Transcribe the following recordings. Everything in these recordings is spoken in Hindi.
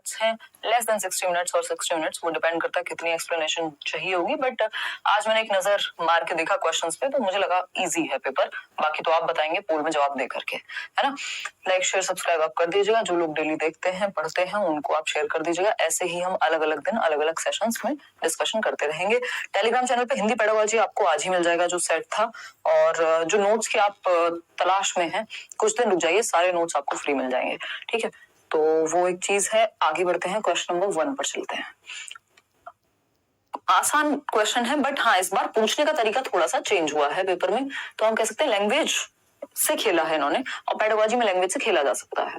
मिनट्स हैं, लेस देन 60 मिनट्स और 60 मिनट्स, वो डिपेंड करता है कितनी एक्सप्लेनेशन चाहिए होगी। बट आज मैंने एक नजर मार के देखा क्वेश्चंस पे तो मुझे लगा इजी है पेपर, बाकी तो आप बताएंगे पोल में जवाब दे करके, है ना। लाइक शेयर सब्सक्राइब आप कर दीजिएगा, जो लोग डेली देखते हैं पढ़ते हैं उनको आप शेयर कर दीजिएगा। ऐसे ही हम अलग अलग दिन अलग अलग सेशंस में डिस्कशन करते रहेंगे। टेलीग्राम चैनल पे हिंदी पेडागोजी आपको आज ही मिल जाएगा जो सेट था, और जो नोट्स की आप तलाश में हैं कुछ दिन रुक जाइए, सारे नोट्स आपको फ्री मिल जाएंगे, ठीक है। तो वो एक चीज है। आगे बढ़ते हैं, क्वेश्चन नंबर 1 पर चलते हैं। आसान क्वेश्चन है बट हाँ इस बार पूछने का तरीका थोड़ा सा चेंज हुआ है पेपर में, तो हम कह सकते हैं लैंग्वेज से खेला है इन्होंने, और पेडागोजी में लैंग्वेज से खेला जा सकता है।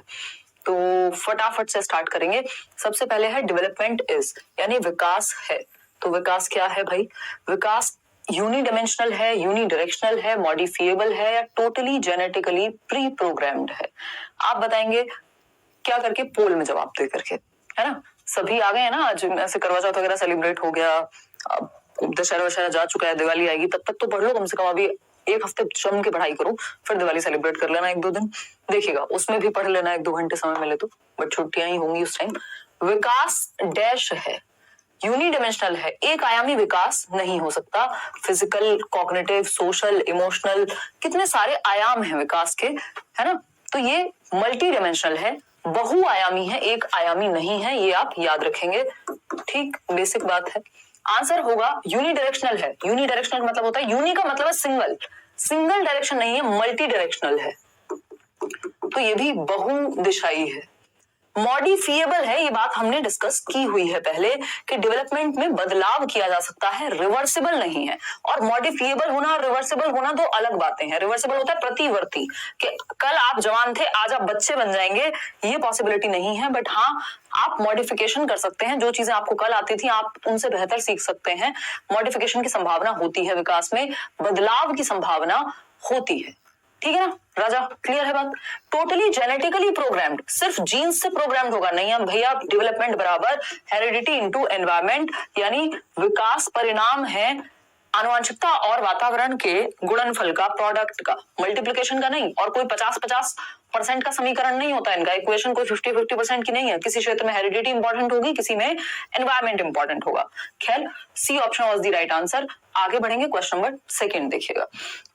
तो फटाफट से स्टार्ट करेंगे। सबसे पहले है डेवलपमेंट इज, यानी विकास है। तो विकास क्या है भाई? विकास यूनिडायमेंशनल है, यूनिडायरेक्शनल है, मॉडिफिएबल है, या टोटली जेनेटिकली प्री प्रोग्राम्ड है? आप बताएंगे क्या करके, पोल में जवाब दे करके, है ना। सभी आ गए हैं ना, आज ऐसे करवा चौथ वगैरह सेलिब्रेट हो गया, दशहरा वशहरा जा चुका है, दिवाली आएगी, तब तक तो पढ़ लो कम से कम। अभी एक हफ्ते जम के पढ़ाई करो, फिर दिवाली सेलिब्रेट कर लेना 1-2 दिन, देखिएगा उसमें भी पढ़ लेना 1-2 घंटे समय मिले तो, बट छुट्टियां ही होंगी उस टाइम। विकास डैश है, यूनिडायमेंशनल है, एक आयामी विकास नहीं हो सकता। फिजिकल, कॉग्निटिव, सोशल, इमोशनल, कितने सारे आयाम हैं विकास के, है ना। तो ये मल्टी डायमेंशनल है, बहुआयामी है, एक आयामी नहीं है, ये आप याद रखेंगे, ठीक, बेसिक बात है। आंसर होगा यूनिडायरेक्शनल है। यूनिडायरेक्शनल मतलब होता है, यूनि का मतलब है सिंगल, सिंगल डायरेक्शन नहीं है, मल्टी डायरेक्शनल है, तो ये भी बहुदिशाई है। मॉडिफिएबल है, ये बात हमने डिस्कस की हुई है पहले कि डेवलपमेंट में बदलाव किया जा सकता है, रिवर्सिबल नहीं है। और मॉडिफिएबल होना और रिवर्सिबल होना दो अलग बातें हैं। रिवर्सिबल होता है प्रतिवर्ती, कि कल आप जवान थे आज आप बच्चे बन जाएंगे, ये पॉसिबिलिटी नहीं है। बट हाँ, आप मॉडिफिकेशन कर सकते हैं, जो चीजें आपको कल आती थी आप उनसे बेहतर सीख सकते हैं। मॉडिफिकेशन की संभावना होती है, विकास में बदलाव की संभावना होती है, ठीक है ना राजा, क्लियर है बात। टोटली जेनेटिकली प्रोग्राम्ड, सिर्फ जीन्स से प्रोग्राम्ड होगा नहीं है भैया। डेवलपमेंट बराबर हेरिडिटी इनटू एनवायरमेंट, यानी विकास परिणाम है आनुवंशिकता और वातावरण के गुणनफल का, प्रोडक्ट का, मल्टीप्लिकेशन का नहीं। और कोई 50-50% का समीकरण नहीं होता इनका, इक्वेशन कोई 50-50% की नहीं है। किसी क्षेत्र में हेरिडिटी इंपॉर्टेंट होगी, किसी में एनवायरमेंट इंपॉर्टेंट होगा। खैर, C option was the right answer. आगे बढ़ेंगे, क्वेश्चन नंबर 2 देखिएगा।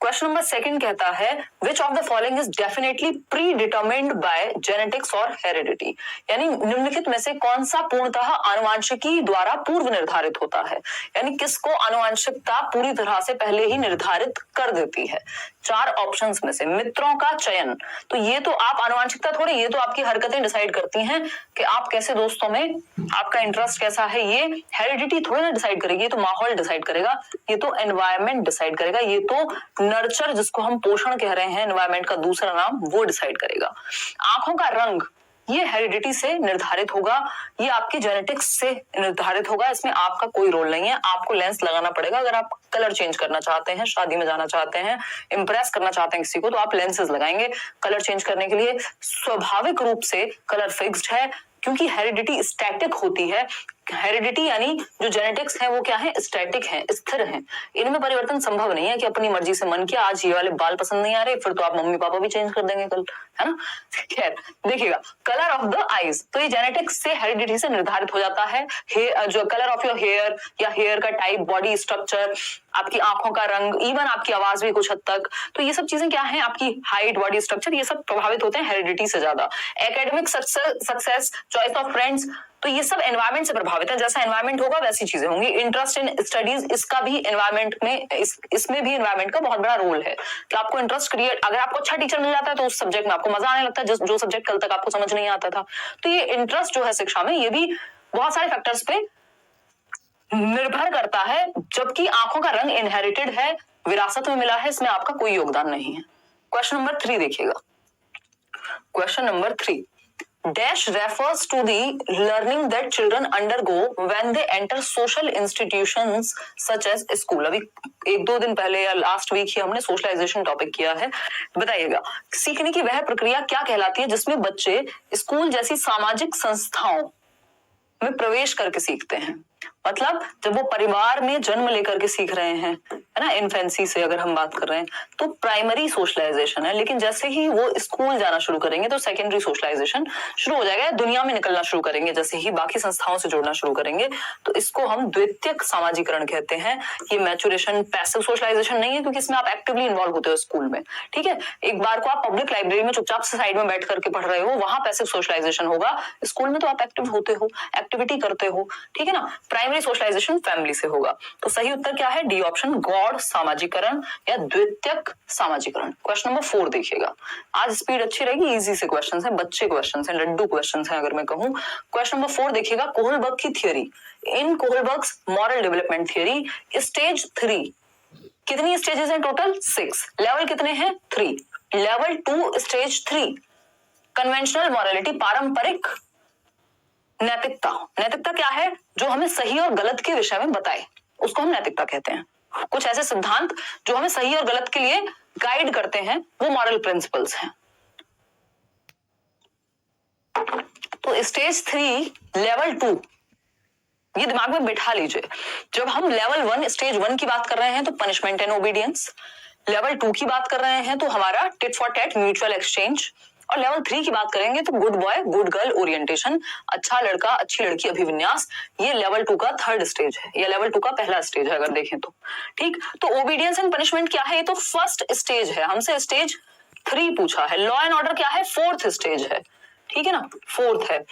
क्वेश्चन नंबर 2 कहता है which of the following is definitely pre determined bye genetics और हेरिडिटी, यानी निम्नलिखित में से कौन सा पूर्णतः आनुवंशिकी द्वारा पूर्व निर्धारित होता है, यानी किसको आनुवंशिकता पूरी तरह से पहले ही निर्धारित कर देती है। 4 ऑप्शंस में से मित्रों का चयन, तो ये तो आप आनुवंशिकता थोड़ी, ये तो आपकी हरकतें डिसाइड करती हैं कि आप कैसे दोस्तों में आपका इंटरेस्ट कैसा है। ये हेरिडिटी थोड़ी ना डिसाइड करेगी, ये तो माहौल डिसाइड करेगा, ये तो एनवायरमेंट डिसाइड करेगा, ये तो नर्चर जिसको हम पोषण कह रहे हैं, एनवायरमेंट का दूसरा नाम, वो डिसाइड करेगा। आंखों का रंग, ये हेरिडिटी से निर्धारित होगा, ये आपकी जेनेटिक्स से निर्धारित होगा, इसमें आपका कोई रोल नहीं है। आपको लेंस लगाना पड़ेगा, अगर आप कलर चेंज करना चाहते हैं, शादी में जाना चाहते हैं, इंप्रेस करना चाहते हैं किसी को, तो आप लेंसेज लगाएंगे कलर चेंज करने के लिए। स्वाभाविक रूप से कलर फिक्स्ड है, क्योंकि हेरिडिटी स्टैटिक होती है। हेरिडिटी यानी जो जेनेटिक्स है वो क्या है, स्टैटिक है, स्थिर है, इनमें परिवर्तन संभव नहीं है कि अपनी मर्जी से मन किया आज ये वाले बाल पसंद नहीं आ रहे, फिर तो आप मम्मी पापा भी चेंज कर देंगे कल, है ना। खैर देखिएगा, कलर ऑफ द आईज, तो ये जेनेटिक्स से हेरिडिटी से निर्धारित हो जाता है। जो कलर ऑफ योर हेयर, या हेयर का टाइप, बॉडी स्ट्रक्चर, आपकी आंखों का रंग, इवन आपकी आवाज भी कुछ हद तक, तो ये सब चीजें क्या है, आपकी हाइट, बॉडी स्ट्रक्चर, ये सब प्रभावित होते हैं हेरिडिटी से ज्यादा। Academic success, choice of friends, तो ये सब एनवायरमेंट से प्रभावित है, जैसा एनवायरमेंट होगा वैसी चीजें होंगी। इंटरेस्ट इन स्टडीज, इसका भी एनवायरमेंट में, इसमें भी एनवायरमेंट का बहुत बड़ा रोल है कि आपको इंटरेस्ट क्रिएट, अगर आपको अच्छा टीचर मिल जाता है तो उस सब्जेक्ट में आपको मजा आने लगता है, जो सब्जेक्ट कल तक आपको समझ नहीं आता था। तो ये इंटरेस्ट जो है शिक्षा में, ये भी बहुत सारे फैक्टर्स पे निर्भर करता है। जबकि आंखों का रंग इनहेरिटेड है, विरासत में मिला है, इसमें आपका कोई योगदान नहीं है। क्वेश्चन नंबर 3 देखिएगा। Question number 3, Dash refers to the learning that children undergo when they enter social institutions such as school। अभी 1-2 दिन पहले या लास्ट वीक ही हमने सोशलाइजेशन टॉपिक किया है। बताइएगा, सीखने की वह प्रक्रिया क्या कहलाती है जिसमें बच्चे स्कूल जैसी सामाजिक संस्थाओं में प्रवेश करके सीखते हैं। मतलब जब वो परिवार में जन्म लेकर के सीख रहे हैं, है ना, इन्फेंसी से अगर हम बात कर रहे हैं, तो प्राइमरी सोशलाइजेशन है। लेकिन जैसे ही वो स्कूल जाना शुरू करेंगे तो सेकेंडरी सोशलाइजेशन शुरू हो जाएगा, दुनिया में निकलना शुरू करेंगे, जैसे ही बाकी संस्थाओं से जुड़ना शुरू करेंगे, तो इसको हम द्वितीयक सामाजिकरण कहते हैं। ये मैचुरेशन पैसिव सोशलाइजेशन नहीं है, क्योंकि इसमें आप एक्टिवली इन्वॉल्व होते हो स्कूल में, ठीक है। एक बार को आप पब्लिक लाइब्रेरी में चुपचाप से साइड में बैठ करके पढ़ रहे हो, वहां पैसिव सोशलाइजेशन होगा। स्कूल में तो आप एक्टिव होते हो, एक्टिविटी करते हो, ठीक है ना। प्राइमरी सोशलाइजेशन फैमिली से होगा। तो सही उत्तर क्या है, डी ऑप्शन, गौड़ सामाजिकरण या द्वितीयक सामाजिकरण। क्वेश्चन नंबर 4 देखिएगा। आज स्पीड अच्छी रहेगी, इजी से क्वेश्चन है, बच्चे क्वेश्चन है, लड्डू क्वेश्चन है अगर मैं कहूं। क्वेश्चन नंबर 4 देखिएगा, कोहलबर्ग की थियरी। इन कोहलबर्ग्स मॉरल डेवलपमेंट थियरी स्टेज 3 कितनी स्टेजेस हैं टोटल? 6। लेवल कितने हैं? 3। लेवल 2 स्टेज 3 कन्वेंशनल मॉरलिटी, पारंपरिक नैतिकता। नैतिकता क्या है? जो हमें सही और गलत के विषय में बताए, उसको हम नैतिकता कहते हैं। कुछ ऐसे सिद्धांत जो हमें सही और गलत के लिए गाइड करते हैं, वो मॉरल प्रिंसिपल्स हैं। तो स्टेज 3 लेवल 2 ये दिमाग में बिठा लीजिए। जब हम लेवल 1 स्टेज 1 की बात कर रहे हैं तो पनिशमेंट एंड ओबीडियंस, लेवल 2 की बात कर रहे हैं तो हमारा tit for tat mutual exchange, और लेवल 3 की बात करेंगे तो good boy good girl orientation, अच्छा लड़का अच्छी लड़की अभिविन्यास। ये लेवल 2 का 3rd स्टेज है, या लेवल 2 का पहला स्टेज है अगर देखें तो, ठीक। तो ओबीडियंस एंड पनिशमेंट क्या है? ये तो 1st स्टेज है, हमसे स्टेज 3 पूछा है। लॉ एंड ऑर्डर क्या है? 4th स्टेज है, ठीक है ना, 4th है।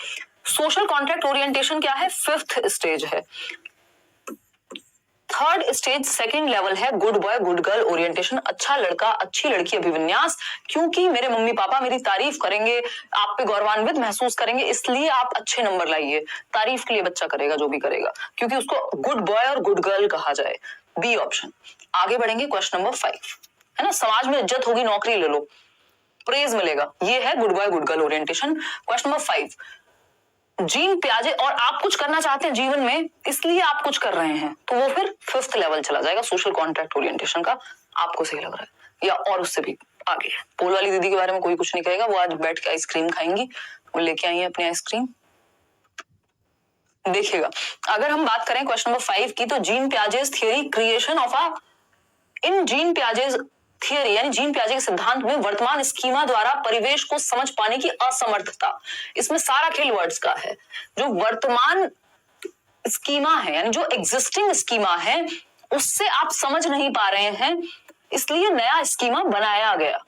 सोशल कॉन्ट्रैक्ट ओरिएंटेशन क्या है? 5th स्टेज है। 3rd स्टेज सेकंड लेवल है good boy good girl orientation, अच्छा लड़का अच्छी लड़की अभिविन्यास, क्योंकि मेरे मम्मी पापा मेरी तारीफ करेंगे, आप पे गौरवान्वित महसूस करेंगे, इसलिए आप अच्छे नंबर लाइए। तारीफ के लिए बच्चा करेगा जो भी करेगा, क्योंकि उसको गुड बॉय और गुड गर्ल कहा जाए। B option. आगे बढ़ेंगे, क्वेश्चन नंबर 5, है ना, समाज में इज्जत होगी, नौकरी ले लो, प्रेज मिलेगा, ये है good boy good girl orientation. Question number 5, Jean पियाजे और आप कुछ करना चाहते हैं जीवन में, इसलिए आप कुछ कर रहे हैं, तो वो फिर 5th लेवल चला जाएगा सोशल कॉन्ट्रैक्ट ओरिएंटेशन का। आपको सही लग रहा है या और उससे भी आगे? पोल वाली दीदी के बारे में कोई कुछ नहीं कहेगा, वो आज बैठ के आइसक्रीम खाएंगी, वो लेके आई है अपनी आइसक्रीम। देखिएगा, अगर हम बात करें क्वेश्चन नंबर 5 की, तो gene Piaget's theory creation of a, in gene Piaget's theory यानी जीन पियाजे के सिद्धांत में वर्तमान स्कीमा द्वारा परिवेश को समझ पाने की असमर्थता, इसमें सारा खेल वर्ड्स का है। जो वर्तमान स्कीमा है यानी जो एग्जिस्टिंग स्कीमा है उससे आप समझ नहीं पा रहे हैं, इसलिए नया स्कीमा बनाया गया।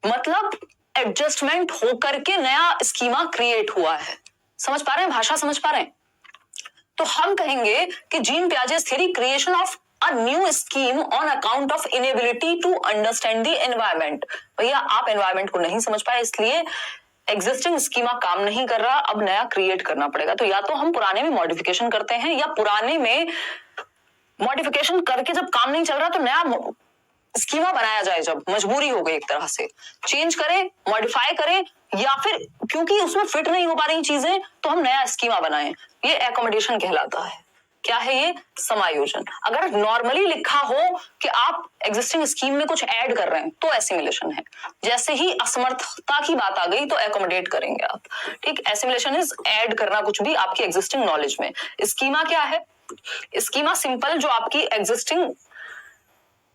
मतलब एडजस्टमेंट होकर के नया स्कीमा क्रिएट हुआ है। समझ पा रहे हैं? भाषा समझ पा रहे हैं? तो हम कहेंगे कि Jean Piaget's theory creation of a new scheme on account of inability to understand the environment. भैया आप एनवायरमेंट को नहीं समझ पाए, इसलिए एग्जिस्टिंग स्कीमा काम नहीं कर रहा, अब नया क्रिएट करना पड़ेगा। तो या तो हम पुराने में मॉडिफिकेशन करते हैं, या पुराने में मॉडिफिकेशन करके जब काम नहीं चल रहा तो नया स्कीमा बनाया जाए, जब मजबूरी हो गई एक तरह से, चेंज करें, मॉडिफाई करें, या फिर क्योंकि उसमें फिट नहीं हो पा रही चीजें तो हम नया स्कीमा बनाएं। ये एकोमोडेशन कहलाता है। क्या है ये? समायोजन। अगर नॉर्मली लिखा हो कि आप एग्जिस्टिंग स्कीम में कुछ ऐड कर रहे हैं तो एसिमिलेशन है। जैसे ही असमर्थता की बात आ गई तो एकोमोडेट करेंगे आप, ठीक। एसिमिलेशन इज ऐड करना कुछ भी आपकी एग्जिस्टिंग नॉलेज में। स्कीमा क्या है? स्कीमा सिंपल, जो आपकी एग्जिस्टिंग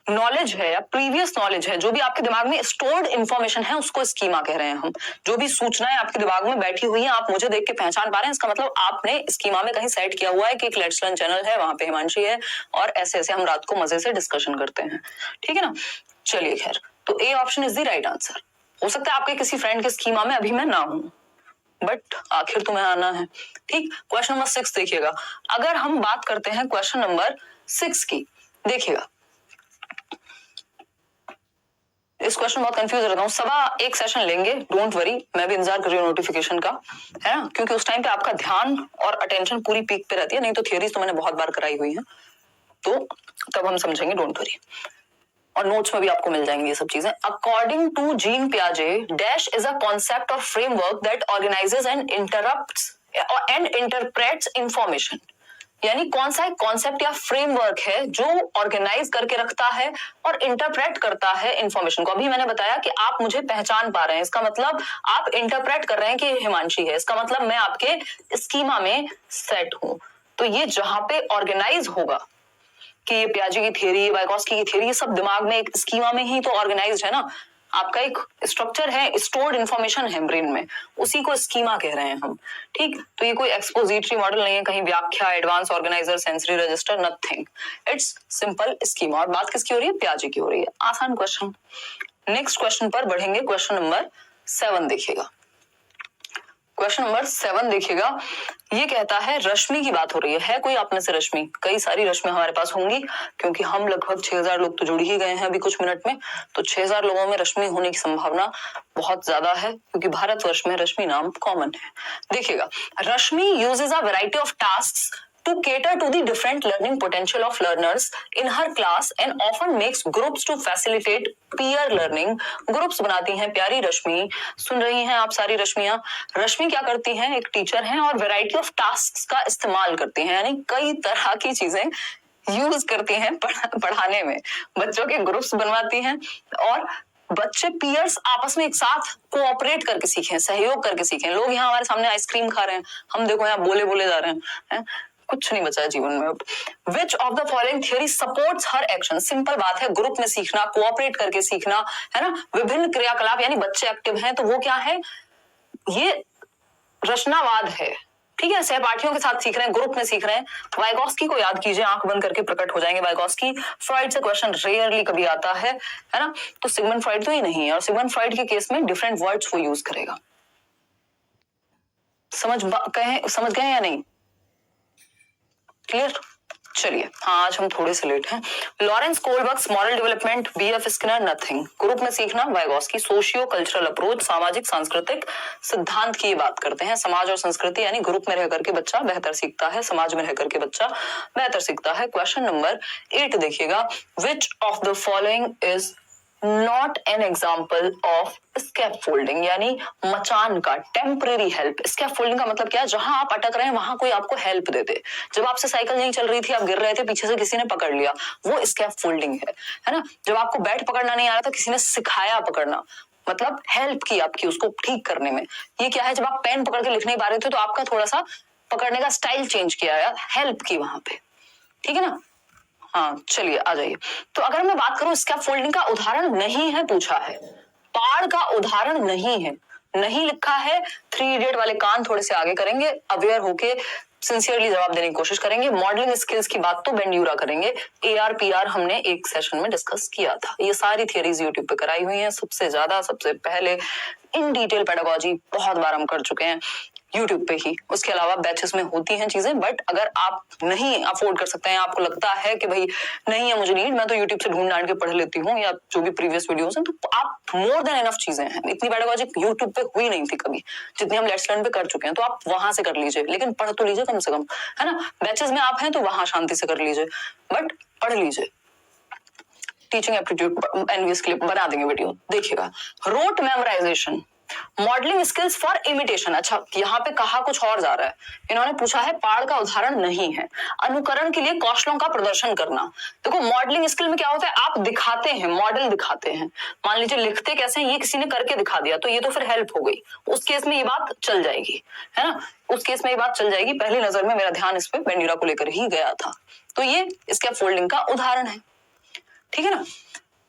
नॉलेज है या प्रीवियस नॉलेज है, जो भी आपके दिमाग में स्टोर्ड इंफॉर्मेशन है, उसको स्कीमा कह रहे हैं हम। जो भी सूचनाएं आपके दिमाग में बैठी हुई हैं, आप मुझे देख के पहचान पा रहे हैं, इसका मतलब आपने स्कीमा में कहीं सेट किया हुआ है कि एक लेट्स लर्न चैनल है, वहां पे हिमांशी है, और ऐसे ऐसे हम रात को मजे से डिस्कशन करते हैं, ठीक है ना। चलिए खैर, तो A option is the right answer. हो सकता है आपके किसी फ्रेंड के स्कीमा में अभी मैं ना हूं, बट आखिर तुम्हें आना है, ठीक। क्वेश्चन नंबर 6 देखिएगा। अगर हम बात करते हैं क्वेश्चन नंबर 6 की, देखिएगा इस क्वेश्चन बहुत कंफ्यूज रहता हूँ। सवा एक सेशन लेंगे, डोंट वरी, मैं भी इंतजार कर रही हूँ नोटिफिकेशन का, है ना, क्योंकि उस टाइम पे आपका ध्यान और अटेंशन पूरी पीक पे रहती है। नहीं तो थियरीज तो मैंने बहुत बार कराई हुई है, तो तब हम समझेंगे, डोंट वरी। और नोट्स में भी आपको मिल जाएंगी ये सब चीजें। अकॉर्डिंग टू जीन पियाजे, डैश इज अ कॉन्सेप्ट और framework that organizes and interrupts and interprets information. यानी कौन सा एक कॉन्सेप्ट या फ्रेमवर्क है जो ऑर्गेनाइज करके रखता है और इंटरप्रेट करता है इंफॉर्मेशन को। अभी मैंने बताया कि आप मुझे पहचान पा रहे हैं, इसका मतलब आप इंटरप्रेट कर रहे हैं कि हिमांशी है, इसका मतलब मैं आपके स्कीमा में सेट हूं। तो ये जहां पे ऑर्गेनाइज होगा कि ये पियाजे की थ्योरी, वाइगोस्की की थ्योरी, ये सब दिमाग में एक स्कीमा में ही तो ऑर्गेनाइज्ड है ना। आपका एक स्ट्रक्चर है, स्टोर्ड इंफॉर्मेशन है ब्रेन में, उसी को स्कीमा कह रहे हैं हम। ठीक, तो ये कोई एक्सपोजिटरी मॉडल नहीं है, कहीं व्याख्या, advance organiser, sensory register, nothing, it's simple schema. और बात किसकी हो रही है? पियाजे की हो रही है। आसान क्वेश्चन। नेक्स्ट क्वेश्चन पर बढ़ेंगे। क्वेश्चन नंबर 7 देखिएगा। क्वेश्चन नंबर 7 देखिएगा, ये कहता है रश्मि की बात हो रही है कोई आप में से रश्मि? कई सारी रश्मि हमारे पास होंगी, क्योंकि हम लगभग 6000 लोग तो जुड़ ही गए हैं अभी कुछ मिनट में, तो 6000 लोगों में रश्मि होने की संभावना बहुत ज्यादा है, क्योंकि भारतवर्ष में रश्मि नाम कॉमन है। देखिएगा, Rashmi uses a variety of tasks to cater to the different learning potential of learners in her class and often makes groups to facilitate peer learning। Groups बनाती हैं प्यारी रश्मि। सुन रही हैं आप सारी रश्मियां? रश्मि क्या करती हैं? एक टीचर हैं और वैरायटी ऑफ टास्क का इस्तेमाल करती हैं, यानी कई तरह की चीजें यूज करती हैं पढ़ाने में। बच्चों के ग्रुप्स बनवाती हैं और बच्चे पीयर्स आपस में एक साथ कोऑपरेट करके सीखें, सहयोग करके सीखें। लोग यहाँ हमारे सामने आइसक्रीम खा रहे हैं, हम देखो यहाँ बोले बोले जा रहे हैं, कुछ नहीं बचा है जीवन में अब। Which of the following theory supports her action? Simple बात है, ग्रुप में सीखना, कोऑपरेट करके सीखना, है ना, विभिन्न क्रियाकलाप, यानी बच्चे एक्टिव हैं तो वो क्या है? ये रचनावाद है। ठीक है, सहपाठियों के साथ सीख रहे हैं, ग्रुप में सीख रहे हैं। वाइगोस्की को याद कीजिए, आंख बंद करके प्रकट हो जाएंगे वाइगोस्की। फ्रॉइड से क्वेश्चन रेयरली कभी आता है ना, तो सिगमंड फ्रॉइड तो ही नहीं है, और सिगमंड फ्रॉइड के केस में डिफरेंट वर्ड्स वो यूज करेगा। समझ गए या नहीं? क्लियर? चलिए, हाँ आज हम थोड़े से लेट हैं। Lawrence Kohlberg's moral development, BF Skinner, nothing. Group में सीखना, वाइगोस्की। सोशियो कल्चरल अप्रोच, सामाजिक सांस्कृतिक सिद्धांत की बात करते हैं। समाज और संस्कृति, यानी ग्रुप में रह करके बच्चा बेहतर सीखता है, समाज में रह करके बच्चा बेहतर सीखता है। क्वेश्चन नंबर 8 देखिएगा, which of the following is not an example of scaffolding, यानी मचान का टेम्परेरी हेल्प। स्कैफोल्डिंग का मतलब क्या है? जहां आप अटक रहे हैं वहां कोई आपको हेल्प दे दे। जब आपसे साइकिल नहीं चल रही थी, आप गिर रहे थे, पीछे से किसी ने पकड़ लिया, वो स्कैफोल्डिंग है ना। जब आपको बैट पकड़ना नहीं आ रहा था, किसी ने सिखाया पकड़ना, मतलब हेल्प की आपकी उसको ठीक करने में। ये क्या है? जब आप पेन पकड़ के लिख नहीं पा रहे थे तो आपका थोड़ा सा पकड़ने का स्टाइल चेंज किया, हेल्प की वहां पे। ठीक है ना? हाँ चलिए आ जाइए। तो अगर मैं बात करूं, स्कैफोल्डिंग का उदाहरण नहीं है पूछा है, पाड़ का उदाहरण नहीं है, नहीं लिखा है। 3 इडियट वाले कान थोड़े से आगे करेंगे, अवेयर होके सिंसियरली जवाब देने की कोशिश करेंगे। मॉडलिंग स्किल्स की बात तो बेंड्यूरा करेंगे। AR PR हमने एक सेशन में डिस्कस किया था। ये सारी थियरीज यूट्यूब पे कराई हुई हैं, सबसे ज्यादा सबसे पहले इन डिटेल पेडागोजी बहुत बार हम कर चुके हैं यूट्यूब पे ही। उसके अलावा बैचेस में होती हैं चीजें, बट अगर आप नहीं अफोर्ड कर सकते हैं, आपको लगता है कि भाई नहीं है मुझे नीड, मैं तो यूट्यूब से ढूंढ ढांड के पढ़ लेती हूँ, या जो भी प्रीवियस वीडियोस हैं, तो आप मोर देन एनफ चीजें हैं। इतनी पेडागोजी यूट्यूब पे हुई नहीं थी कभी जितनी हम लेट्स लर्न पे कर चुके हैं, तो आप वहां से कर लीजिए, लेकिन पढ़ तो लीजिए कम से कम, है ना। बैचेस में आप हैं तो वहां शांति से कर लीजिए, बट पढ़ लीजिए। टीचिंग एप्टीट्यूड एनवीएस के लिए बना देंगे वीडियो, देखिएगा। Rote memorisation, modelling skills for imitation. अच्छा, यहाँ पे कहा कुछ और जा रहा है। इन्होंने पूछा है पाड़ का उदाहरण नहीं है, अनुकरण के लिए कौशलों का प्रदर्शन करना। देखो मॉडलिंग स्किल में क्या होता है? आप दिखाते हैं, मॉडल दिखाते हैं। मान लीजिए लिखते कैसे हैं, ये किसी ने करके दिखा दिया, तो ये तो फिर हेल्प हो गई। उस केस में ये बात चल जाएगी, है ना, उस केस में ये बात चल जाएगी। पहली नजर में मेरा ध्यान इस पे बेंड्यूरा को लेकर ही गया था, तो ये स्कैफोल्डिंग का उदाहरण है। ठीक है ना।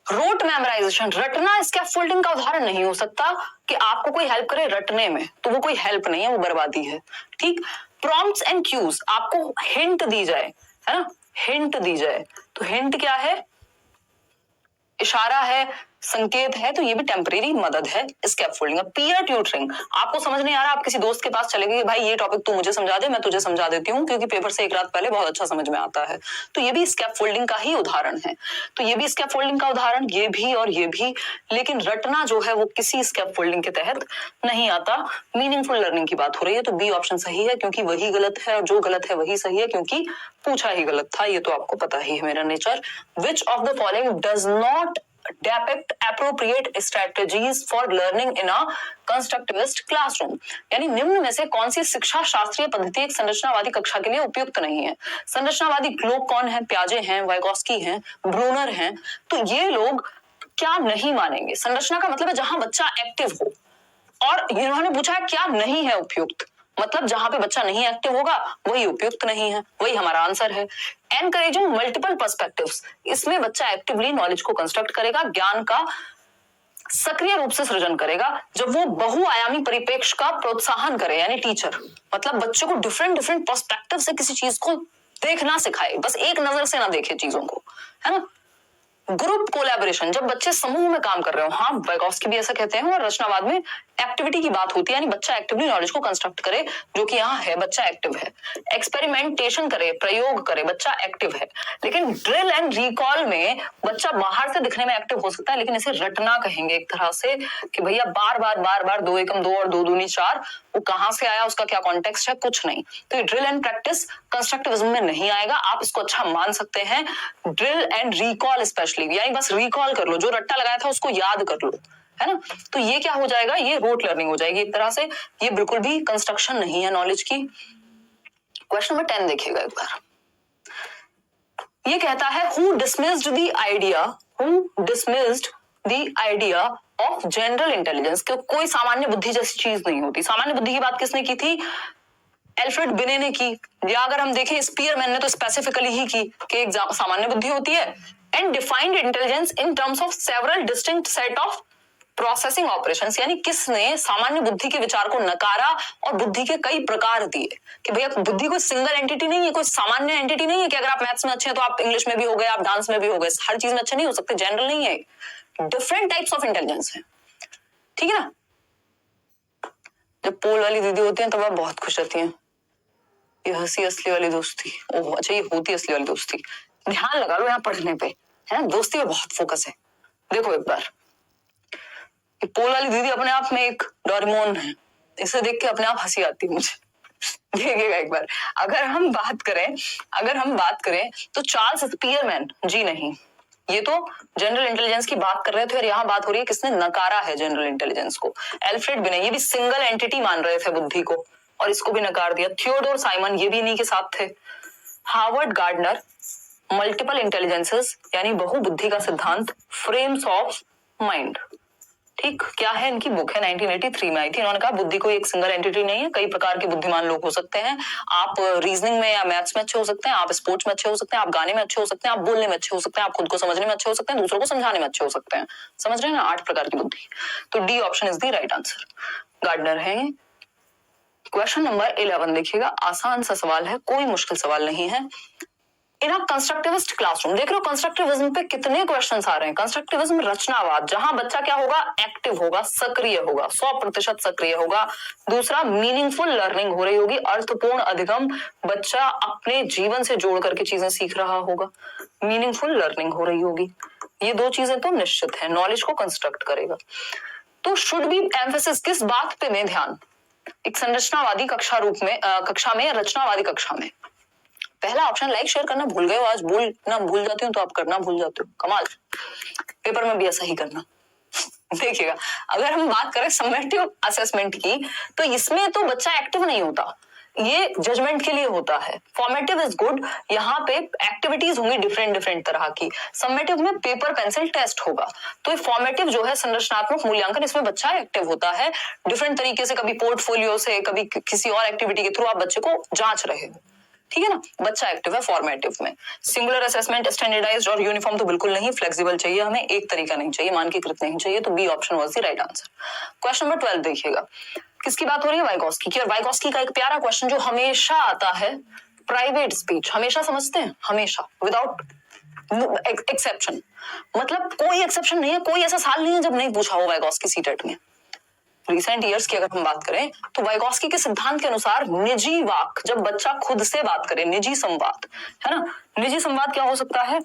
रोट मेमोराइजेशन, रटना स्कैफोल्डिंग का उदाहरण नहीं हो सकता कि आपको कोई हेल्प करे रटने में, तो वो कोई हेल्प नहीं है, वो बर्बादी है। ठीक। प्रॉम्प्ट्स एंड क्यूज, आपको हिंट दी जाए, है ना, हिंट दी जाए, तो हिंट क्या है? इशारा है, संकेत है, तो ये भी टेम्परेरी मदद है स्कैफोल्डिंग। पीयर ट्यूटरिंग, आपको समझ नहीं आ रहा, आप किसी दोस्त के पास चले गए, भाई ये टॉपिक तू मुझे समझा दे, मैं तुझे समझा देती हूँ, क्योंकि पेपर से एक रात पहले बहुत अच्छा समझ में आता है, तो ये भी स्कैफोल्डिंग का ही उदाहरण है। तो ये भी स्कैफोल्डिंग का उदाहरण, ये भी और ये भी। लेकिन रटना जो है वो किसी स्कैफोल्डिंग के तहत नहीं आता। मीनिंगफुल लर्निंग की बात हो रही है, तो बी ऑप्शन सही है, क्योंकि वही गलत है, और जो गलत है वही सही है, क्योंकि पूछा ही गलत था। ये तो आपको पता ही है मेरा nature. Which of the following does not depict appropriate strategies for learning in a constructivist classroom, यानी निम्न में से कौन सी शिक्षा शास्त्रीय पद्धति एक संरचनावादी कक्षा के लिए उपयुक्त नहीं है। संरचनावादी लोग कौन है? प्याजे हैं, वाइगोस्की हैं, ब्रूनर हैं। तो ये लोग क्या नहीं मानेंगे? संरचना का मतलब है जहां बच्चा एक्टिव हो, और इन्होंने पूछा है क्या नहीं है उपयुक्त, मतलब जहां पे बच्चा नहीं एक्टिव होगा वही उपयुक्त नहीं है, वही हमारा आंसर है। एनकरेजिंग मल्टीपल पर्सपेक्टिव्स, इसमें बच्चा एक्टिवली नॉलेज को कंस्ट्रक्ट करेगा, ज्ञान का सक्रिय रूप से सृजन करेगा जब वो बहुआयामी परिप्रेक्ष्य का प्रोत्साहन करे, यानी टीचर मतलब बच्चों को डिफरेंट डिफरेंट पर्सपेक्टिव से किसी चीज को देखना सिखाए, बस एक नजर से ना देखे चीजों को, है ना। ग्रुप कोलैबोरेशन, जब बच्चे समूह में काम कर रहे हो, हाँ वाइगोत्स्की भी ऐसा कहते हैं, और रचनावाद में एक्टिविटी की बात होती है, यानी बच्चा एक्टिवली नॉलेज को कंस्ट्रक्ट करे, जो कि यहाँ है, बच्चा एक्टिव है। एक्सपेरिमेंटेशन करे, प्रयोग करे, बच्चा एक्टिव है। लेकिन ड्रिल एंड रिकॉल में बच्चा बाहर से दिखने में एक्टिव हो सकता है, लेकिन इसे रटना कहेंगे एक तरह से कि भैया बार बार 2 एकम 2 और 2 दूनी 4, वो कहां से आया, उसका क्या कॉन्टेक्स्ट है, कुछ नहीं। तो ये ड्रिल एंड प्रैक्टिस कंस्ट्रक्टिविज्म में नहीं आएगा, आप इसको अच्छा मान सकते हैं। ड्रिल एंड रिकॉल स्पेशली, यानी बस रिकॉल कर लो, जो रट्टा लगाया था उसको याद कर लो, है ना। तो ये क्या हो जाएगा, ये रूट लर्निंग हो जाएगी एक तरह से, ये बिल्कुल भी कंस्ट्रक्शन नहीं है नॉलेज की। क्वेश्चन नंबर 10 देखिएगा एक बार, ये कहता है who dismissed the idea of general intelligence, कोई सामान्य बुद्धि जैसी चीज नहीं होती। सामान्य बुद्धि की बात किसने की थी, एल्फ्रेड बिने ने की, या अगर हम देखें स्पीयरमैन ने तो स्पेसिफिकली ही की कि एक सामान्य बुद्धि होती है। And defined intelligence in terms of several distinct set of processing operations, यानी किसने सामान्य बुद्धि के विचार को नकारा और बुद्धि के कई प्रकार दिए कि भैया बुद्धि कोई सिंगल एंटिटी नहीं है, कोई सामान्य एंटिटी नहीं है कि अगर आप मैथ्स में अच्छे हैं तो आप इंग्लिश में भी हो गए, आप डांस में भी हो गए, हर चीज में अच्छे नहीं हो सकते, जनरल नहीं है, डिफरेंट टाइप्स ऑफ इंटेलिजेंस है, ठीक है ना। जब पोल वाली दीदी होती है तब आप बहुत खुश रहती हैं, ये हंसी असली वाली दोस्ती, ओह अच्छा ये होती असली वाली दोस्ती, ध्यान लगा लो यहाँ पढ़ने पे, है ना, दोस्ती पे बहुत फोकस है। देखो एक बार, पोल वाली दीदी अपने आप में एक डोरेमोन है, इसे देख के अपने आप हंसी आती है मुझे। देखिएगा एक बार, अगर हम बात करें तो चार्ल्स स्पीयरमैन जी नहीं, ये तो जनरल इंटेलिजेंस की बात कर रहे थे और यहाँ बात हो रही है किसने नकारा है जनरल इंटेलिजेंस को, एल्फ्रेड बिने, ये भी सिंगल एंटिटी मान रहे थे बुद्धि को और इसको भी नकार दिया। थियोडोर साइमन, ये भी इन्हीं के साथ थे। हार्वर्ड गार्डनर, मल्टीपल इंटेलिजेंसेस यानी बहुबुद्धि का सिद्धांत, फ्रेम्स ऑफ माइंड, ठीक, क्या है, इनकी बुक है, 1983 में आई थी। इन्होंने कहा बुद्धि कोई एक सिंगल एंटिटी नहीं है, कई प्रकार के बुद्धिमान लोग हो सकते हैं, आप रीजनिंग में या मैथ्स में अच्छे हो सकते हैं, आप स्पोर्ट्स में अच्छे हो सकते हैं, आप गाने में अच्छे हो सकते हैं, आप बोलने में अच्छे हो सकते हैं, आप खुद को समझने में अच्छे हो सकते हैं, दूसरों को समझाने में अच्छे हो सकते हैं, समझ रहे हैं ना, 8 प्रकार की बुद्धि। तो D option is the right answer, Gardner है। क्वेश्चन नंबर 11 देखिएगा, आसान सा सवाल है, कोई मुश्किल सवाल नहीं है। इन अ कंस्ट्रक्टिविस्ट क्लासरूम, देख रहे हो कंस्ट्रक्टिविज्म पे कितने क्वेश्चंस आ रहे हैं। कंस्ट्रक्टिविज्म रचनावाद, जहां बच्चा क्या होगा, एक्टिव होगा, सक्रिय होगा, 100% सक्रिय होगा। दूसरा, मीनिंगफुल लर्निंग हो रही होगी, अर्थपूर्ण अधिगम, बच्चा अपने जीवन से जोड़ करके चीजें सीख रहा होगा, मीनिंगफुल लर्निंग हो रही होगी। ये 2 चीजें तो निश्चित है, नॉलेज को कंस्ट्रक्ट करेगा। तो शुड बी एम्फेसिस, किस बात पे में ध्यान, एक संरचनावादी कक्षा में रचनावादी कक्षा में। पहला ऑप्शन, लाइक शेयर करना भूल गए हो, आज बोलना भूल जाती हूँ तो आप करना भूल जाते हो, कमाल, पेपर में भी ऐसा ही करना। देखिएगा, अगर हम बात करें समेटिव असेसमेंट की, तो इसमें तो बच्चा एक्टिव नहीं होता, ये जजमेंट के लिए होता है। फॉर्मेटिव इज गुड, यहाँ पे एक्टिविटीज होंगी डिफरेंट तरह की। समेटिव में पेपर पेंसिल टेस्ट होगा, तो फॉर्मेटिव जो है संरचनात्मक मूल्यांकन, इसमें बच्चा एक्टिव होता है डिफरेंट तरीके से, कभी पोर्टफोलियो से, कभी किसी और एक्टिविटी के थ्रू आप बच्चे को जांच रहे हो, ठीक है ना, बच्चा एक्टिव है फॉर्मेटिव में। सिंगुलर असेसमेंट, स्टैंडर्डाइज्ड और यूनिफॉर्म तो बिल्कुल नहीं, फ्लेक्सिबल चाहिए हमें, एक तरीका नहीं चाहिए, मानकीकृत नहीं चाहिए, तो B option was the right answer. Question number 12 देखिएगा, किसकी बात हो रही है, वाइगोत्स्की की। और वाइगोत्स्की का एक प्यारा क्वेश्चन जो हमेशा आता है, प्राइवेट स्पीच, हमेशा समझते हैं, हमेशा विदाउट एक्सेप्शन, मतलब कोई एक्सेप्शन नहीं है, कोई ऐसा साल नहीं है जब नहीं पूछा हो वाइगोत्स्की सीटेट में। रिसेंट ईयर्स की अगर हम बात करें तो वाइगोत्स्की के सिद्धांत के अनुसार निजी वाक, जब बच्चा खुद से बात करे, निजी संवाद, है ना, निजी संवाद क्या हो सकता है,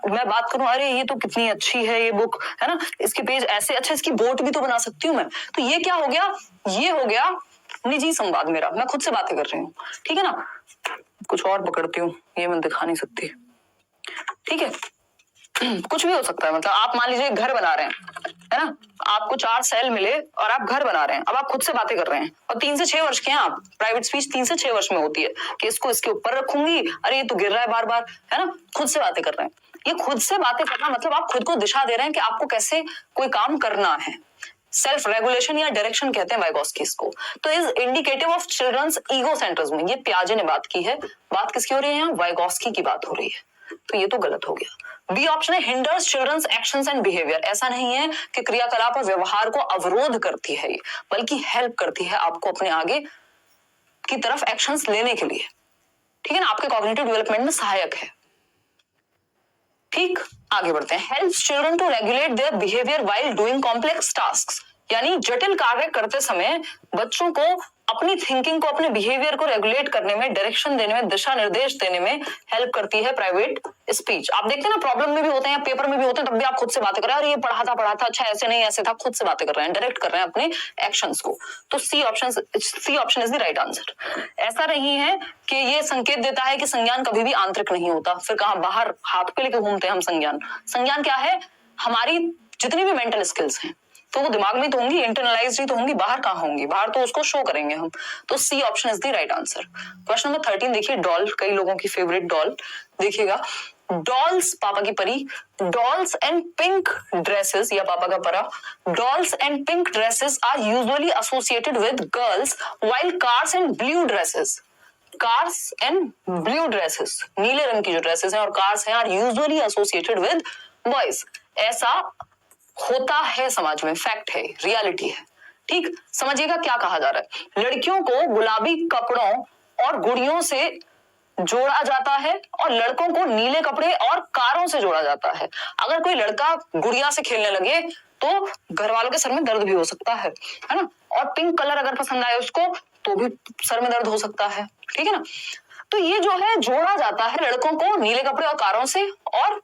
मैं बात करूं, अरे ये तो कितनी अच्छी है ये बुक, है ना, इसके पेज ऐसे, अच्छा इसकी बोट भी तो बना सकती हूँ मैं, तो ये क्या हो गया, ये हो गया निजी संवाद मेरा, मैं खुद से बातें कर रही हूँ, ठीक है ना। कुछ और पकड़ती हूँ, ये मैं दिखा नहीं सकती, ठीक है, कुछ भी हो सकता है, मतलब आप मान लीजिए घर बना रहे हैं, है ना, आपको 4 सेल मिले और आप घर बना रहे हैं, अब आप खुद से बातें कर रहे हैं और 3 से 6 वर्ष के हैं आप, प्राइवेट स्पीच 3 से 6 वर्ष में होती है कि इसको इसके ऊपर रखूंगी, अरे ये तो गिर रहा है बार बार, है ना, खुद से बातें कर रहे हैं। ये खुद से बातें करना मतलब आप खुद को दिशा दे रहे हैं कि आपको कैसे कोई काम करना है। सेल्फ रेगुलेशन या डायरेक्शन कहते हैं वाइगोस्की को। तो is indicative of children's egocentrism, ये पियाजे ने बात की है। बात किसकी हो रही है यहाँ? वाइगोस्की की बात हो रही है। तो ये तो गलत हो गया। बी ऑप्शन है hinders children's actions and behaviour. ऐसा नहीं है कि क्रियाकलाप और व्यवहार को अवरोध करती है, बल्कि हेल्प करती है आपको अपने आगे की तरफ एक्शंस लेने के लिए। ठीक है ना, आपके कॉग्निटिव डेवलपमेंट में सहायक है। ठीक, आगे बढ़ते हैं। Helps children to regulate their behaviour while doing complex tasks, यानी जटिल कार्य करते समय बच्चों को अपनी थिंकिंग को, अपने बिहेवियर को रेगुलेट करने में, डायरेक्शन देने में, दिशा निर्देश देने में हेल्प करती है प्राइवेट स्पीच। आप देखते हैं ना, प्रॉब्लम में भी होते हैं, पेपर में भी होते हैं, तब भी आप खुद से बातें कर रहे हैं, और ये पढ़ा था, अच्छा ऐसे नहीं ऐसे था, खुद से बातें कर रहे हैं, डायरेक्ट कर रहे हैं अपने एक्शंस को। तो C option is the right answer. ऐसा नहीं है कि ये संकेत देता है कि संज्ञान कभी भी आंतरिक नहीं होता। फिर कहां बाहर हाथ पे लेके घूमते हैं हम संज्ञान। संज्ञान क्या है? हमारी जितनी भी मेंटल स्किल्स हैं तो वो दिमाग में तो होंगी, इंटरनलाइज्ड ही तो होंगी, बाहर कहां होंगी? बाहर तो उसको शो करेंगे हम। तो C option is the right answer. Question number 13 देखिए, डॉल, कई लोगों की फेवरेट डॉल। देखिएगा, डॉल्स, पापा की परी, डॉल्स एंड पिंक ड्रेसेस या पापा का परा, dolls and pink dresses are usually associated with girls while cars and blue dresses, cars and blue dresses, नीले रंग की जो ड्रेसेस हैं और कार्स हैं, are usually associated with boys. ऐसा होता है समाज में, फैक्ट है, रियलिटी है। ठीक, समझिएगा क्या कहा जा रहा है। लड़कियों को गुलाबी कपड़ों और गुड़ियों से जोड़ा जाता है और लड़कों को नीले कपड़े और कारों से जोड़ा जाता है। अगर कोई लड़का गुड़िया से खेलने लगे तो घर वालों के सर में दर्द भी हो सकता है ना। और पिंक कलर अगर पसंद आए उसको तो भी सर में दर्द हो सकता है। ठीक है ना। तो ये जो है जोड़ा जाता है लड़कों को नीले कपड़े और कारों से और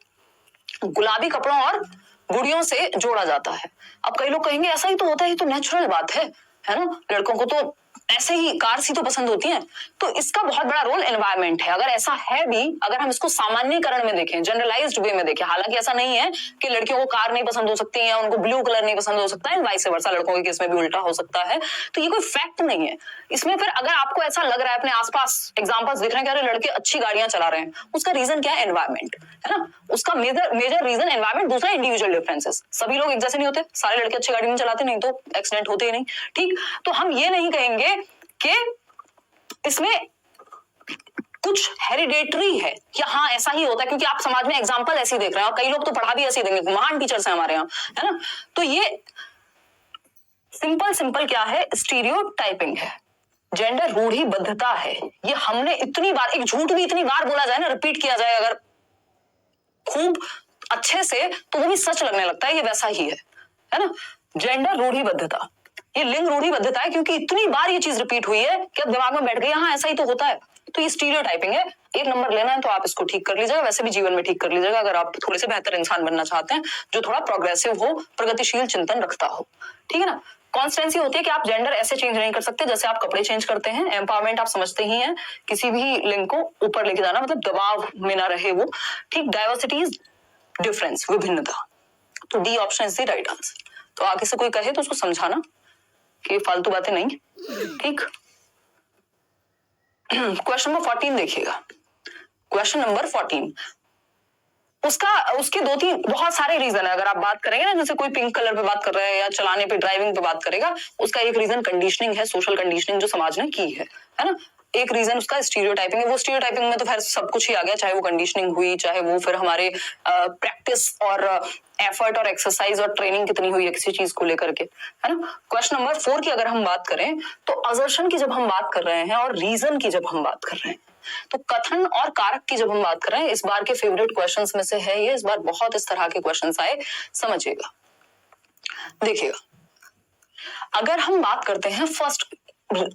गुलाबी कपड़ों और गुड़ियों से जोड़ा जाता है। अब कई लोग कहेंगे ऐसा ही तो होता है, तो नेचुरल बात है ना, लड़कों को तो ऐसे ही कार्स ही तो पसंद होती हैं। तो इसका बहुत बड़ा रोल एनवायरनमेंट है। अगर ऐसा है भी, अगर हम इसको सामान्यकरण में देखें, जनरलाइज्ड वे में देखें, हालांकि ऐसा नहीं है कि लड़कियों को कार नहीं पसंद हो सकती है या उनको ब्लू कलर नहीं पसंद हो सकता है, वाइस वर्सा लड़कों के केस में भी उल्टा हो सकता है। तो ये कोई फैक्ट नहीं है इसमें। फिर अगर आपको ऐसा लग रहा है, अपने आसपास एग्जाम्पल्स दिख रहे हैं कि अरे लड़के अच्छी गाड़ियां चला रहे हैं, उसका रीजन क्या है? एनवायरमेंट, है ना। उसका मेजर रीजन एनवायरमेंट। दूसरा इंडिविजुअल डिफरेंसेस, सभी लोग एक जैसे नहीं होते, सारे लड़के अच्छी गाड़ी नहीं चलाते, नहीं तो एक्सीडेंट होते ही नहीं। ठीक, तो हम ये नहीं कहेंगे कि इसमें कुछ हेरिडेटरी है कि हाँ ऐसा ही होता है, क्योंकि आप समाज में एग्जाम्पल ऐसे ही देख रहे हैं और कई लोग तो पढ़ा भी ऐसे ही देंगे, महान टीचर्स हैं हमारे यहाँ, है ना। तो ये सिंपल क्या है? स्टीरियोटाइपिंग है, जेंडर रूढ़िबद्धता है। ये हमने इतनी बार, एक झूठ भी इतनी बार बोला जाए ना, रिपीट किया जाए अगर खूब अच्छे से, तो वो भी सच लगने लगता है। ये वैसा ही है ना। जेंडर रूढ़िबद्धता, ये लिंग रूढ़िबद्धता है, क्योंकि इतनी बार ये चीज रिपीट हुई है कि अब दिमाग में बैठ गई, हाँ ऐसा ही तो होता है। तो ये स्टीरियोटाइपिंग है। एक नंबर लेना है तो आप इसको ठीक कर लीजिएगा, वैसे भी जीवन में ठीक कर लीजिएगा अगर आप थोड़े से बेहतर इंसान बनना चाहते हैं, जो थोड़ा प्रोग्रेसिव हो, प्रगतिशील चिंतन रखता हो। ठीक है ना। कॉन्स्टेंसी होती है कि आप जेंडर ऐसे चेंज नहीं कर सकते जैसे आप कपड़े चेंज करते हैं। एम्पावरमेंट आप समझते ही हैं, किसी भी लिंग को ऊपर लेके जाना, मतलब दबाव में ना रहे वो। ठीक, डाइवर्सिटी इज डिफरेंस, विभिन्नता। तो D option is the right answer. तो आगे से कोई कहे तो उसको समझाना कि फालतू बातें नहीं। ठीक, क्वेश्चन नंबर 14 देखिएगा। क्वेश्चन नंबर 14, उसके दो तीन बहुत सारे रीजन है। अगर आप बात करेंगे ना, जैसे कोई पिंक कलर पे बात कर रहा है या चलाने पे, ड्राइविंग पे बात करेगा, उसका एक रीजन कंडीशनिंग है, सोशल कंडीशनिंग जो समाज ने की है ना। एक रीजन उसका स्टीरियोटाइपिंग है। वो स्टीरियोटाइपिंग में तो फिर सब कुछ ही आ गया, चाहे वो कंडीशनिंग हुई, चाहे वो फिर हमारे प्रैक्टिस और एफर्ट और एक्सरसाइज और ट्रेनिंग कितनी हुई है किसी चीज को लेकर के, है ना। क्वेश्चन नंबर 4 की अगर हम बात करें तो असर्शन की जब हम बात कर रहे हैं और रीजन की जब हम बात कर रहे हैं, तो कथन और कारक की जब हम बात कर रहे हैं, इस बार के फेवरेट क्वेश्चंस में से है ये। इस बार बहुत इस तरह के क्वेश्चंस आए, समझिएगा। देखिएगा, अगर हम बात करते हैं फर्स्ट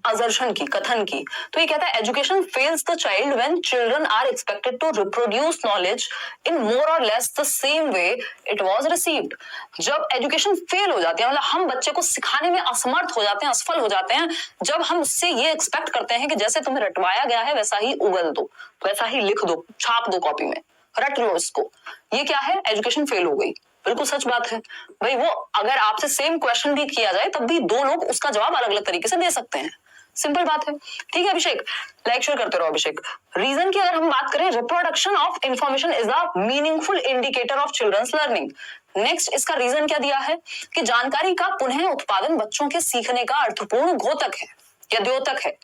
assertion की, कथन की, तो ये कहता है education fails the child when children are expected to reproduce knowledge in more or less the same way it was received. जब एजुकेशन फेल हो जाती है, मतलब हम बच्चे को सिखाने में असमर्थ हो जाते हैं, असफल हो जाते हैं, जब हम उससे ये एक्सपेक्ट करते हैं कि जैसे तुम्हें रटवाया गया है वैसा ही उगल दो, वैसा ही लिख दो, छाप दो कॉपी में, रट लो इसको। ये क्या है? एजुकेशन फेल हो गई। बिल्कुल सच बात है भाई। वो अगर आपसे सेम क्वेश्चन भी किया जाए तब भी दो लोग उसका जवाब अलग अलग तरीके से दे सकते हैं, सिंपल बात है। ठीक है अभिषेक, लाइक शेयर करते रहो अभिषेक। रीजन की अगर हम बात करें, reproduction of information is a meaningful indicator of children's learning. Next इसका रीजन क्या दिया है कि जानकारी का पुनः उत्पादन बच्चों के सीखने का अर्थपूर्ण घोतक है या द्योतक है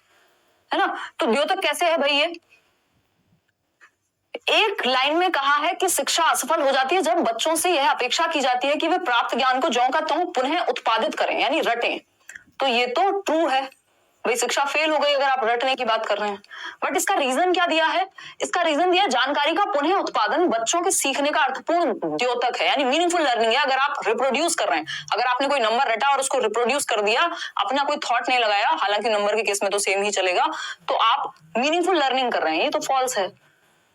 ना। तो द्योतक कैसे है भाई? ये एक लाइन में कहा है कि शिक्षा असफल हो जाती है जब बच्चों से यह अपेक्षा की जाती है कि वे प्राप्त ज्ञान को ज्यों का त्यों पुनः उत्पादित करें यानी रटें। तो ये तो ट्रू है भाई, शिक्षा फेल हो गई अगर आप रटने की बात कर रहे हैं। बट इसका रीजन क्या दिया है? इसका रीजन दिया जानकारी का पुनः उत्पादन बच्चों के सीखने का अर्थपूर्ण द्योतक है यानी मीनिंगफुल लर्निंग है। अगर आप रिप्रोड्यूस कर रहे हैं, अगर आपने कोई नंबर रटा और उसको रिप्रोड्यूस कर दिया, अपना कोई थॉट नहीं लगाया, हालांकि नंबर के केस में तो सेम ही चलेगा, तो आप मीनिंगफुल लर्निंग कर रहे हैं। ये तो फॉल्स है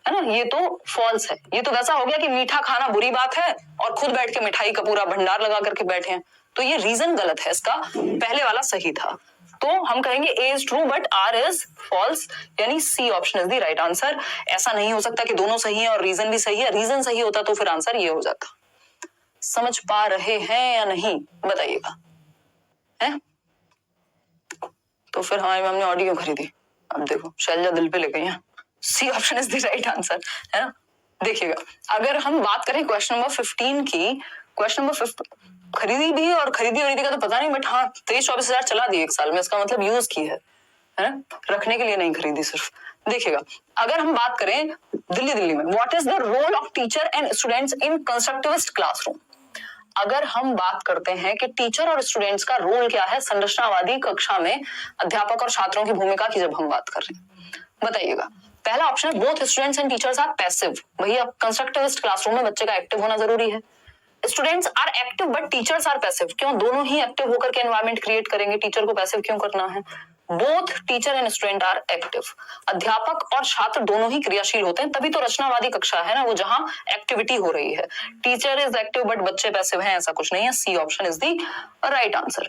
ना, ये तो फॉल्स है। ये तो वैसा हो गया कि मीठा खाना बुरी बात है और खुद बैठ के मिठाई का पूरा भंडार लगा करके बैठे हैं। तो ये रीजन गलत है, इसका पहले वाला सही था। तो हम कहेंगे A is true but R is false, यानी C option is the right answer. ऐसा नहीं हो सकता कि दोनों सही है और रीजन भी सही है। रीजन सही होता तो फिर आंसर ये हो जाता। समझ पा रहे हैं या नहीं बताइएगा? है तो फिर हमारी मैम ने ऑडियो खरीदी। अब देखो शैलजा दिल पे ले गई है। C option is the right answer, है ना। देखिएगा, अगर हम बात करें क्वेश्चन नंबर 15 की, क्वेश्चन नंबर 15 खरीदी भी और खरीदी का तो पता नहीं, बट हाँ 23-24 हजार चला दी एक साल में, इसका मतलब यूज की है ना, रखने के लिए नहीं खरीदी सिर्फ। देखिएगा, अगर हम बात करें दिल्ली में, what is the role of teacher and students in constructivist classroom. अगर हम बात करते हैं कि टीचर और स्टूडेंट्स का रोल क्या है संरचनावादी कक्षा में अध्यापक और छात्रों की भूमिका की जब हम बात कर रहे हैं, बताइएगा। पहला option, both students and teachers are passive. भैया कंस्ट्रक्टिविस्ट क्लासरूम में बच्चे का एक्टिव होना जरूरी है। Students are active but teachers are passive. क्यों? दोनों ही एक्टिव होकर के एनवायरनमेंट क्रिएट करेंगे, टीचर को पैसिव क्यों करना है? Both teacher and student are active. अध्यापक और छात्र दोनों ही क्रियाशील होते हैं, तभी तो रचनावादी कक्षा है ना, वो जहां एक्टिविटी हो रही है। टीचर इज एक्टिव बट बच्चे पैसिव हैं, ऐसा कुछ नहीं है। C option is the right answer.